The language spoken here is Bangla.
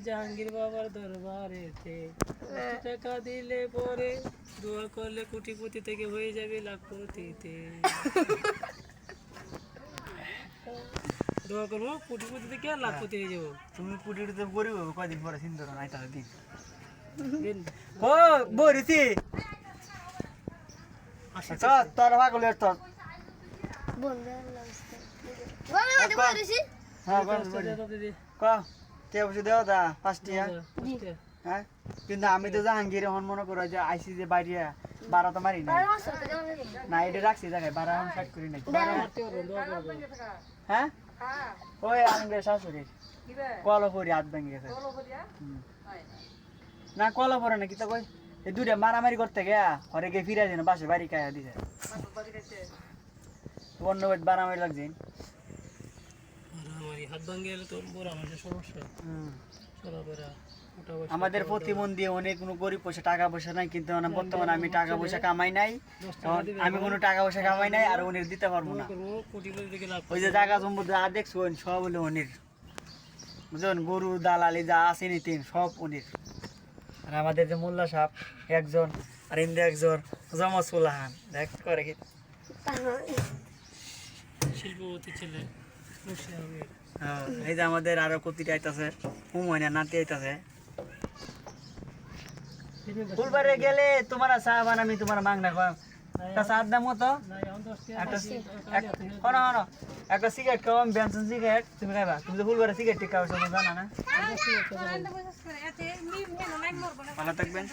জাহাঙ্গীর বাবার দরবারেতে টাকা দিলে পরে দোয়া করলে কোটিপতি থেকে হয়ে যাবে লাখপতিতে। দোয়া করবো কোটিপতি থেকে আর লাখপতি হয়ে যাবো। তুমি পুটিতে গরিব হবে কয়দিন পরে চিন্তা করো নাই তাহলে দিন দিন ও বরিছি আচ্ছা তোর ভাগলে তোর হ্যাঁ ক কে বসে দেও দা ফার্স্টিয়া হ্যাঁ কিন্তু আমি তো জাহাঙ্গীর হন মনে করো যে আইসি যে বাইরে বারা তো মারি না না এটা রাখছি জায়গায় বারা হন শাক করি নাই হ্যাঁ ওই আঙ্গের শাশুড়ি কল করি হাত ভেঙে গেছে না কল পরে না কি তো কই এই দুইটা মারামারি করতে গিয়া ঘরে গিয়ে ফিরে যেন বাসে বাড়ি খাইয়া দিছে অন্য বারামারি লাগছে মারামারি হাত ভাঙে গেলে তো বড় আমাদের সমস্যা চলাফেরা আমাদের প্রতিবন্ধী অনেক কোনো গরিব পয়সা টাকা পয়সা নাই কিন্তু বর্তমানে আমি টাকা পয়সা কামাই নাই আমি কোনো টাকা পয়সা কামাই নাই আর উনির দিতে পারবো না ওই যে জায়গা সম্পদ যা দেখছেন সব হলো উনির বুঝলেন গরু দালালি যা আছে নিতেন সব উনির আর আমাদের যে মোল্লা সাহেব একজন আর ইন্দু একজন জমা সুলাহান দেখ করে কি শিল্পপতি ছেলে এই যে আমাদের আরো কতিটা আইতাছে হুময়না নাতি আইতাছে ফুলবাড়ি গেলে তোমার চা বানামি তোমার মাংনা খাওয়া তা চার দাম মতো একটা সিগারেট খাওয়াম বেনসন সিগারেট তুমি খাইবা তুমি তো ফুলবাড়ি সিগারেট খাওয়া জানা না ভালো থাকবেন।